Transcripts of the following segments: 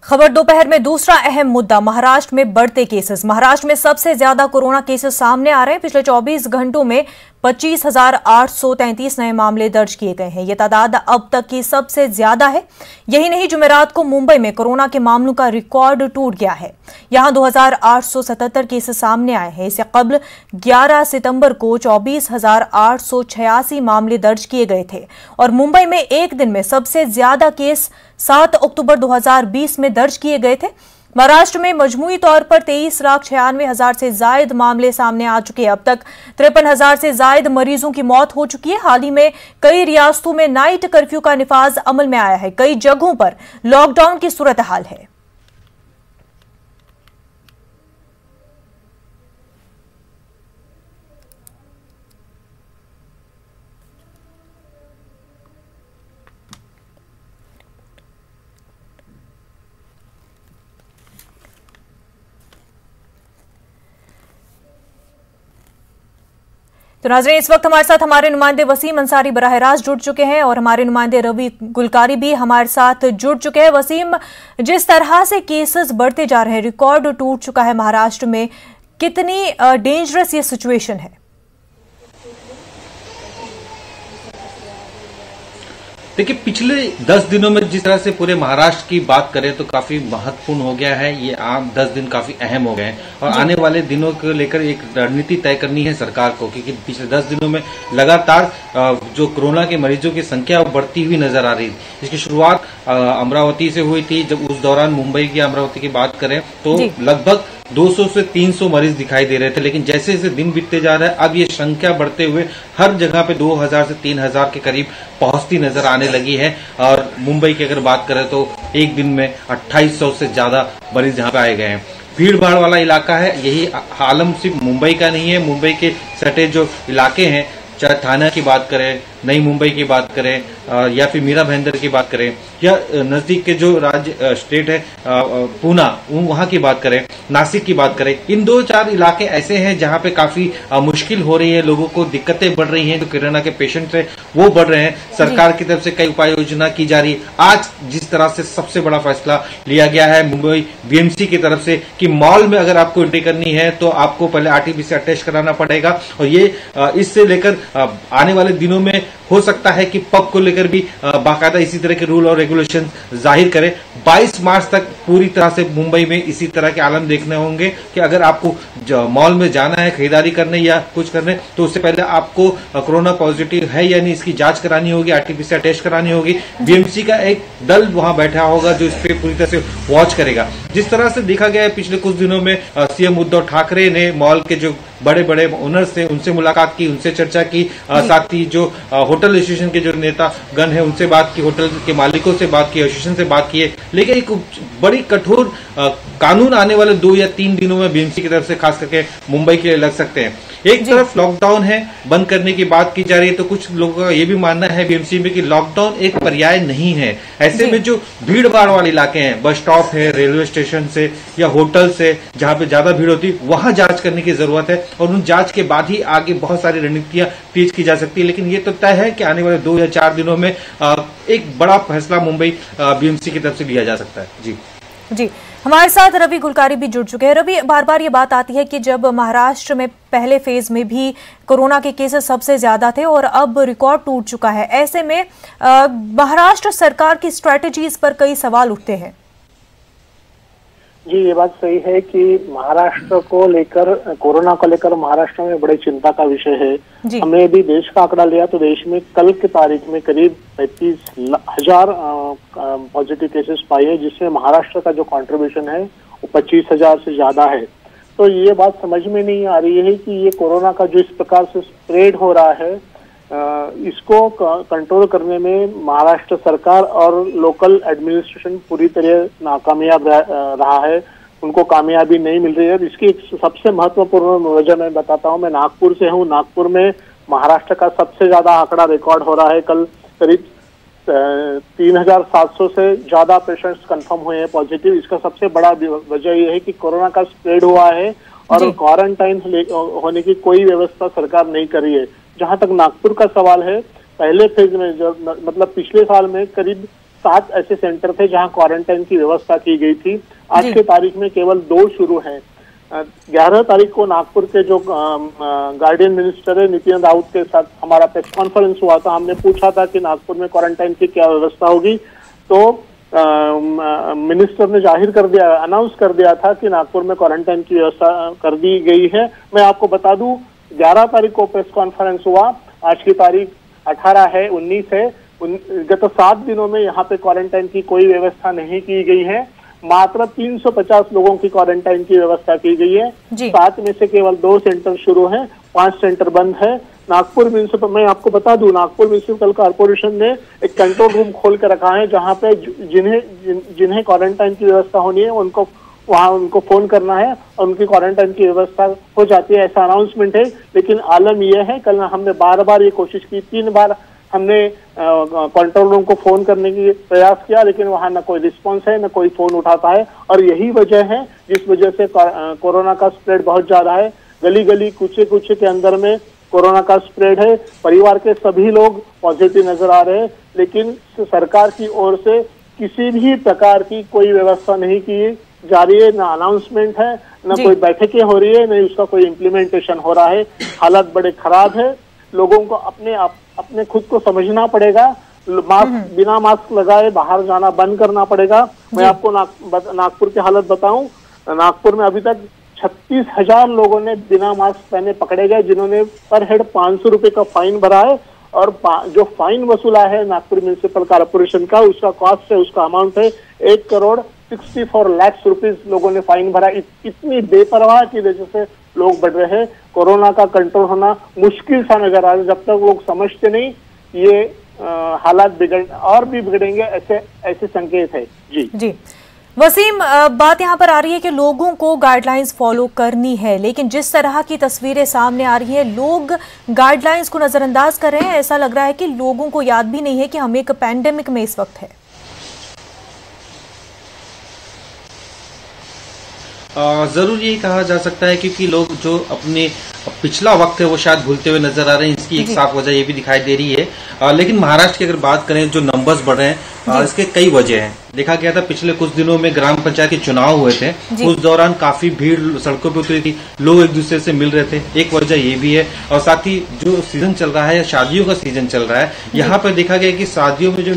खबर दोपहर में दूसरा अहम मुद्दा महाराष्ट्र में बढ़ते केसेस। महाराष्ट्र में सबसे ज्यादा कोरोना केसेस सामने आ रहे हैं। पिछले 24 घंटों में 25,833 नए मामले दर्ज किए गए हैं। यह तादाद अब तक की सबसे ज्यादा है। यही नहीं, जुमेरात को मुंबई में कोरोना के मामलों का रिकॉर्ड टूट गया है। यहां 2,877 केसेस सामने आए हैं। इससे कबल 11 सितंबर को 24,886 मामले दर्ज किए गए थे और मुंबई में एक दिन में सबसे ज्यादा केस 7 अक्टूबर 2020 में दर्ज किए गए थे। महाराष्ट्र में मजमूई तौर पर 23,96,000 से ज्यादा मामले सामने आ चुके हैं। अब तक 53,000 से ज्यादा मरीजों की मौत हो चुकी है। हाल ही में कई रियासतों में नाइट कर्फ्यू का निफाज अमल में आया है। कई जगहों पर लॉकडाउन की सूरत हाल है। तो नाज़रीन, इस वक्त हमारे साथ हमारे नुमाइंदे वसीम अंसारी बराह रास्त जुड़ चुके हैं और हमारे नुमाइंदे रवि गुलकारी भी हमारे साथ जुड़ चुके हैं। वसीम, जिस तरह से केसेस बढ़ते जा रहे हैं, रिकॉर्ड टूट चुका है महाराष्ट्र में, कितनी डेंजरस ये सिचुएशन है? देखिए, पिछले 10 दिनों में जिस तरह से पूरे महाराष्ट्र की बात करें तो काफी महत्वपूर्ण हो गया है। ये आम 10 दिन काफी अहम हो गए हैं और आने वाले दिनों को लेकर एक रणनीति तय करनी है सरकार को, क्योंकि पिछले 10 दिनों में लगातार जो कोरोना के मरीजों की संख्या बढ़ती हुई नजर आ रही थी। इसकी शुरुआत अमरावती से हुई थी। जब उस दौरान मुंबई की अमरावती की बात करें तो लगभग 200 से 300 मरीज दिखाई दे रहे थे, लेकिन जैसे जैसे दिन बीतते जा रहा है अब ये संख्या बढ़ते हुए हर जगह पे 2,000 से 3,000 के करीब पहुंचती नजर आने लगी है। और मुंबई की अगर बात करें तो एक दिन में 2,800 से ज्यादा मरीज यहाँ पे आए गए हैं। भीड़ भाड़ वाला इलाका है। यही आलम सिर्फ मुंबई का नहीं है। मुंबई के सटे जो इलाके हैं, चाहे थाना की बात करें, नई मुंबई की बात करें या फिर मीरा भाईंदर की बात करें या नजदीक के जो राज्य स्टेट है पूना, वहां की बात करें, नासिक की बात करें, इन 2-4 इलाके ऐसे हैं जहां पे काफी मुश्किल हो रही है, लोगों को दिक्कतें बढ़ रही हैं। जो कोरोना के पेशेंट है वो बढ़ रहे हैं। सरकार की तरफ से कई उपाय योजना की जा रही है। आज जिस तरह से सबसे बड़ा फैसला लिया गया है मुंबई बीएमसी की तरफ से कि मॉल में अगर आपको एंट्री करनी है तो आपको पहले आरटीपीसीआर टेस्ट कराना पड़ेगा और ये इससे लेकर आने वाले दिनों में हो सकता है कि पब को लेकर भी बाकायदा इसी तरह के रूल और रेगुलेशन जाहिर करें। 22 मार्च तक पूरी तरह से मुंबई में इसी तरह के आलम देखने होंगे कि अगर आपको मॉल में जाना है खरीदारी करने या कुछ करने तो उससे पहले आपको कोरोना पॉजिटिव है या नहीं इसकी जांच करानी होगी, आरटीपीसीआर टेस्ट करानी होगी। बीएमसी का एक दल वहां बैठा होगा जो इस पे पूरी तरह से वॉच करेगा। जिस तरह से देखा गया है पिछले कुछ दिनों में सीएम उद्धव ठाकरे ने मॉल के जो बड़े बड़े ओनर्स थे उनसे मुलाकात की, उनसे चर्चा की, साथ ही जो होटल एसोसिएशन के जो नेता गण है उनसे बात की, होटल के मालिकों से बात की, एसोसिएशन से बात की है। लेकिन एक बड़ी कठोर कानून आने वाले 2 या 3 दिनों में बीएमसी की तरफ से खास करके मुंबई के लिए लग सकते हैं। एक तरफ लॉकडाउन है, बंद करने की बात की जा रही है, तो कुछ लोगों का ये भी मानना है बीएमसी में कि लॉकडाउन एक पर्याय नहीं है। ऐसे में जो भीड़ भाड़ वाले इलाके हैं, बस स्टॉप है, रेलवे स्टेशन से या होटल से जहां पे ज्यादा भीड़ होती है वहां जांच करने की जरूरत है और उन जांच के बाद ही आगे बहुत सारी रणनीतियां तेज की जा सकती है। लेकिन ये तो तय है कि आने वाले 2 या 4 दिनों में एक बड़ा फैसला मुंबई बीएमसी की तरफ से लिया जा सकता है। जी, हमारे साथ रवि गुलकारी भी जुड़ चुके हैं। रवि, बार बार ये बात आती है कि जब महाराष्ट्र में पहले फेज में भी कोरोना के केसेस सबसे ज्यादा थे और अब रिकॉर्ड टूट चुका है, ऐसे में महाराष्ट्र सरकार की स्ट्रेटजीज पर कई सवाल उठते हैं। जी, ये बात सही है कि महाराष्ट्र को लेकर, कोरोना को लेकर महाराष्ट्र में बड़ी चिंता का विषय है। हमने भी देश का आंकड़ा लिया तो देश में कल की तारीख में करीब 35,000 पॉजिटिव केसेस पाए हैं, जिसमें महाराष्ट्र का जो कंट्रीब्यूशन है वो 25,000 से ज्यादा है। तो ये बात समझ में नहीं आ रही है कि ये कोरोना का जो इस प्रकार से स्प्रेड हो रहा है इसको कंट्रोल करने में महाराष्ट्र सरकार और लोकल एडमिनिस्ट्रेशन पूरी तरह नाकामयाब रहा है। उनको कामयाबी नहीं मिल रही है। इसकी एक सबसे महत्वपूर्ण वजह मैं बताता हूँ। मैं नागपुर से हूँ। नागपुर में महाराष्ट्र का सबसे ज्यादा आंकड़ा रिकॉर्ड हो रहा है। कल करीब 3,700 से ज्यादा पेशेंट्स कंफर्म हुए हैं पॉजिटिव। इसका सबसे बड़ा वजह यह है कि कोरोना का स्प्रेड हुआ है और क्वारंटाइन होने की कोई व्यवस्था सरकार नहीं कर रही है। जहां तक नागपुर का सवाल है, पहले फेज में जो मतलब पिछले साल में करीब 7 ऐसे सेंटर थे जहां क्वारंटाइन की व्यवस्था की गई थी। आज की तारीख में केवल 2 शुरू हैं। 11 तारीख को नागपुर के जो गार्डियन मिनिस्टर है नितिन राउत के साथ हमारा प्रेस कॉन्फ्रेंस हुआ था। हमने पूछा था कि नागपुर में क्वारंटाइन की क्या व्यवस्था होगी, तो मिनिस्टर ने जाहिर कर दिया, अनाउंस कर दिया था कि नागपुर में क्वारंटाइन की व्यवस्था कर दी गई है। मैं आपको बता दूं 11 तारीख को प्रेस कॉन्फ्रेंस हुआ, आज की तारीख 18 है, 19 है। गत 7 दिनों में यहाँ पे क्वारंटाइन की कोई व्यवस्था नहीं की गई है। मात्र 350 लोगों की क्वारंटाइन की व्यवस्था की गई है। 7 में से केवल 2 सेंटर शुरू हैं, 5 सेंटर बंद है। नागपुर म्यूनिसिपल, मैं आपको बता दूं, नागपुर म्यूनिसिपल कॉर्पोरेशन ने एक कंट्रोल रूम खोल के रखा है जहां पे जिन्हें क्वारंटाइन की व्यवस्था होनी है उनको वहां उनको फोन करना है और उनकी क्वारंटाइन की व्यवस्था हो जाती है, ऐसा अनाउंसमेंट है। लेकिन आलम यह है, कल हमने बार ये कोशिश की, 3 बार हमने कंट्रोल रूम को फोन करने की प्रयास किया, लेकिन वहां न कोई रिस्पांस है, न कोई फोन उठाता है। और यही वजह है जिस वजह से कोरोना का स्प्रेड बहुत ज्यादा है। गली गली कूचे के अंदर में कोरोना का स्प्रेड है। परिवार के सभी लोग पॉजिटिव नजर आ रहे हैं, लेकिन सरकार की ओर से किसी भी प्रकार की कोई व्यवस्था नहीं की जा रही है, न अनाउंसमेंट है, न कोई बैठकें हो रही है, न उसका कोई इम्प्लीमेंटेशन हो रहा है। हालात बड़े खराब है। लोगों को अपने खुद को समझना पड़ेगा। बिना मास्क लगाए बाहर जाना बंद करना पड़ेगा। मैं आपको नागपुर की हालत बताऊं, नागपुर में अभी तक 36,000 लोगों ने बिना मास्क पहने पकड़े गए, जिन्होंने पर हेड 500 रुपए का फाइन भरा है। और जो फाइन वसूला है नागपुर म्यूनिसिपल कॉर्पोरेशन का, उसका कॉस्ट है, उसका अमाउंट है 1,64 लाख रुपीज लोगों ने फाइन भरा। इतनी बेपरवाह की वजह से लोग बढ़ रहे हैं। कोरोना का कंट्रोल होना मुश्किल सा नजर आ रहा है। जब तक लोग समझते नहीं, ये हालात और भी बिगड़ेंगे, ऐसे संकेत है। जी वसीम, बात यहाँ पर आ रही है कि लोगों को गाइडलाइंस फॉलो करनी है, लेकिन जिस तरह की तस्वीरें सामने आ रही है, लोग गाइडलाइंस को नजरअंदाज कर रहे हैं। ऐसा लग रहा है कि लोगों को याद भी नहीं है कि हम एक पैंडेमिक में इस वक्त है। जरूर यही कहा जा सकता है, क्योंकि लोग जो अपने पिछला वक्त है वो शायद भूलते हुए नजर आ रहे हैं। इसकी एक साफ वजह ये भी दिखाई दे रही है। लेकिन महाराष्ट्र की अगर बात करें, जो नंबर्स बढ़ रहे हैं, इसके कई वजह हैं। देखा गया था पिछले कुछ दिनों में ग्राम पंचायत के चुनाव हुए थे, उस दौरान काफी भीड़ सड़कों पर उतरी थी, लोग एक दूसरे से मिल रहे थे, एक वजह ये भी है। और साथ ही जो सीजन चल रहा है, शादियों का सीजन चल रहा है, यहाँ पर देखा गया कि शादियों में जो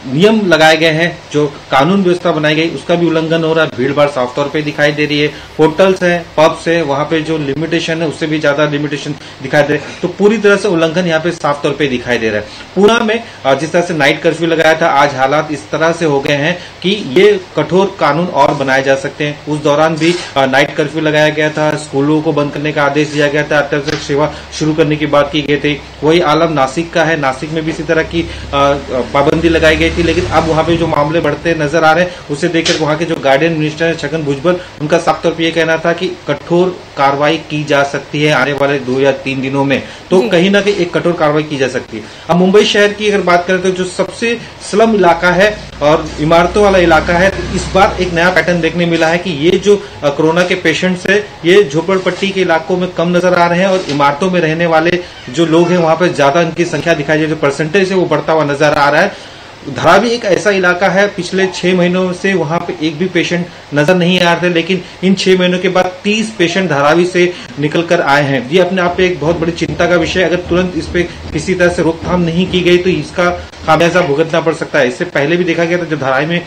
नियम लगाए गए हैं, जो कानून व्यवस्था बनाई गई, उसका भी उल्लंघन हो रहा है। भीड़ भाड़ साफ तौर पे दिखाई दे रही है। होटल्स हैं, पब्स है, वहां पे जो लिमिटेशन है उससे भी ज्यादा लिमिटेशन दिखाई दे रहे हैं। तो पूरी तरह से उल्लंघन यहाँ पे साफ तौर पे दिखाई दे रहा है। पुणे में जिस तरह से नाइट कर्फ्यू लगाया था, आज हालात इस तरह से हो गए हैं कि ये कठोर कानून और बनाए जा सकते हैं। उस दौरान भी नाइट कर्फ्यू लगाया गया था, स्कूलों को बंद करने का आदेश दिया गया था, अत्यावश्यक सेवा शुरू करने की बात की गई थी। वही आलम नासिक का है, नासिक में भी इसी तरह की पाबंदी लगाई गई थी। लेकिन अब वहां पे जो मामले बढ़ते नजर आ रहे हैं, उसे देखकर वहां के जो गार्डियन मिनिस्टर है छगन भुजबल, उनका साफ तौर पर यह कहना था कि कठोर कार्रवाई की जा सकती है आने वाले 2 या 3 दिनों में। तो कहीं ना कहीं एक कठोर कार्रवाई की जा सकती है। अब मुंबई शहर की अगर बात करें तो जो सबसे स्लम इलाका है और इमारतों वाला इलाका है, तो इस बार एक नया पैटर्न देखने मिला है कि ये जो कोरोना के पेशेंट्स है, ये झोपड़पट्टी के इलाकों में कम नजर आ रहे हैं और इमारतों में रहने वाले जो लोग हैं वहां पर ज्यादा इनकी संख्या दिखाई दे रही है। जो परसेंटेज है वो बढ़ता हुआ नजर आ रहा है। धारावी एक ऐसा इलाका है, पिछले 6 महीनों से वहां पे एक भी पेशेंट नजर नहीं आ रहे थे, लेकिन इन 6 महीनों के बाद 30 पेशेंट धारावी से निकल कर आए हैं। ये अपने आप पे एक बहुत बड़ी चिंता का विषय है। अगर तुरंत इस पे किसी तरह से रोकथाम नहीं की गई तो इसका खामियाजा भुगतना पड़ सकता है। इससे पहले भी देखा गया था, जब धारावी में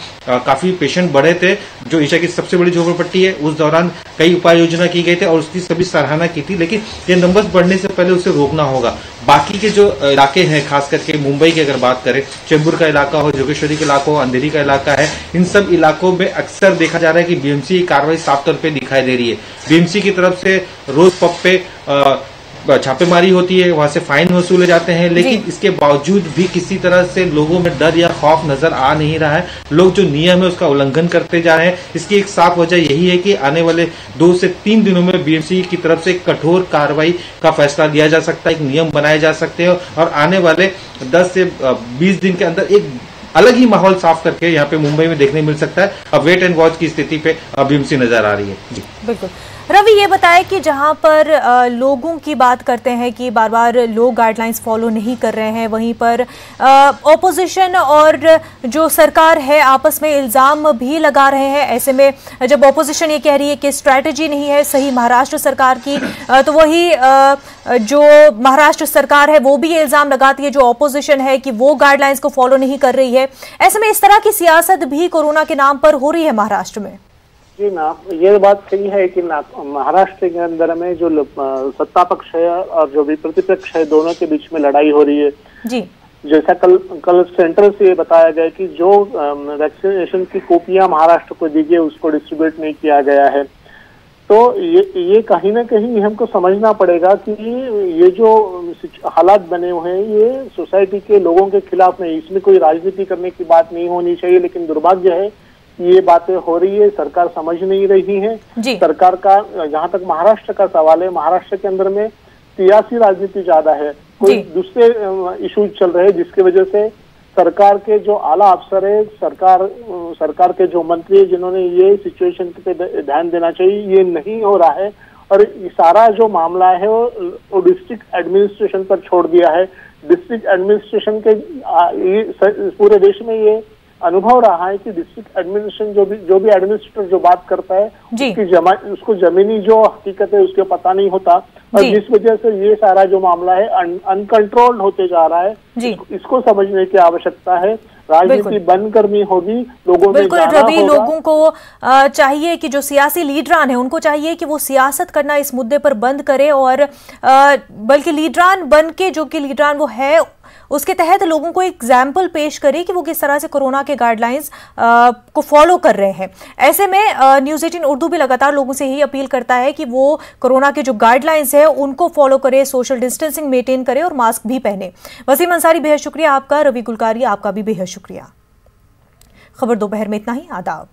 काफी पेशेंट बढ़े थे, जो एशिया की सबसे बड़ी झोपड़पट्टी है, उस दौरान कई उपाय योजना की गई थी और उसकी सभी सराहना की थी। लेकिन ये नंबर्स बढ़ने से पहले उसे रोकना होगा। बाकी के जो इलाके हैं, खास करके मुंबई की अगर बात करें, चेंबूर का इलाका हो, जोगेश्वरी का इलाका हो, अंधेरी का इलाका है, इन सब इलाकों में अक्सर देखा जा रहा है कि बीएमसी की कार्रवाई साफ तौर पे दिखाई दे रही है। बीएमसी की तरफ से रोज पब पे छापेमारी होती है, वहां से फाइन वसूले जाते हैं, लेकिन इसके बावजूद भी किसी तरह से लोगों में डर या खौफ नजर आ नहीं रहा है। लोग जो नियम है उसका उल्लंघन करते जा रहे हैं। इसकी एक साफ वजह यही है कि आने वाले 2 से 3 दिनों में बीएमसी की तरफ से कठोर कार्रवाई का फैसला लिया जा सकता है, एक नियम बनाए जा सकते हैं और आने वाले 10 से 20 दिन के अंदर एक अलग ही माहौल साफ करके यहाँ पे मुंबई में देखने मिल सकता है। अब वेट एंड वॉच की स्थिति पे बीएमसी नजर आ रही है। जी बिल्कुल। रवि, ये बताएं कि जहां पर लोगों की बात करते हैं कि बार बार लोग गाइडलाइंस फॉलो नहीं कर रहे हैं, वहीं पर ऑपोजिशन और जो सरकार है आपस में इल्ज़ाम भी लगा रहे हैं। ऐसे में जब ऑपोजिशन ये कह रही है कि स्ट्रैटेजी नहीं है सही महाराष्ट्र सरकार की, तो वही जो महाराष्ट्र सरकार है वो भी ये इल्ज़ाम लगाती है जो ऑपोजिशन है कि वो गाइडलाइंस को फॉलो नहीं कर रही है। ऐसे में इस तरह की सियासत भी कोरोना के नाम पर हो रही है महाराष्ट्र में। जी ना, ये बात सही है कि महाराष्ट्र के अंदर में जो सत्ता पक्ष है और जो भी प्रतिपक्ष है, दोनों के बीच में लड़ाई हो रही है। जी, जैसा कल सेंटर से ये बताया गया कि जो वैक्सीनेशन की कॉपियां महाराष्ट्र को दी गई उसको डिस्ट्रीब्यूट नहीं किया गया है। तो ये कहीं ना कहीं हमको समझना पड़ेगा कि ये जो हालात बने हुए हैं ये सोसाइटी के लोगों के खिलाफ नहीं, इसमें कोई राजनीति करने की बात नहीं होनी चाहिए। लेकिन दुर्भाग्य है ये बातें हो रही है, सरकार समझ नहीं रही है। सरकार का, जहां तक महाराष्ट्र का सवाल है, महाराष्ट्र के अंदर में सियासी राजनीति ज्यादा है, कोई दूसरे इश्यूज चल रहे हैं जिसकी वजह से सरकार के जो आला अफसर है, सरकार के जो मंत्री है जिन्होंने ये सिचुएशन पे ध्यान देना चाहिए, ये नहीं हो रहा है। और सारा जो मामला है वो डिस्ट्रिक्ट एडमिनिस्ट्रेशन पर छोड़ दिया है। डिस्ट्रिक्ट एडमिनिस्ट्रेशन के पूरे देश में ये अनुभव रहा है कि डिस्ट्रिक्ट एडमिनिस्ट्रेशन जो भी एडमिनिस्ट्रेटर जो बात करता है उसको जमीनी जो हकीकत है उसके पता नहीं होता, और जिस वजह से ये सारा जो मामला है अनकंट्रोल्ड होते जा रहा है। इसको समझने की आवश्यकता है, राजनीति बंद करनी होगी, लोगों में जाना होगा। रवि, लोगों को चाहिए कि जो सियासी लीडरान है उनको चाहिए कि वो सियासत करना इस मुद्दे पर बंद करे, और बल्कि लीडरान बन के जो कि लीडरान वो है उसके तहत लोगों को एग्जाम्पल पेश करे कि वो किस तरह से कोरोना के गाइडलाइंस को फॉलो कर रहे हैं। ऐसे में न्यूज़ 18 उर्दू भी लगातार लोगों से यही अपील करता है कि वो कोरोना के जो गाइडलाइंस है उनको फॉलो करे, सोशल डिस्टेंसिंग मेंटेन करे और मास्क भी पहने। वसीम अंसारी बेहद शुक्रिया आपका, रवि गुलकारी आपका भी बेहद शुक्रिया। खबर दोपहर में इतना ही, आदाब।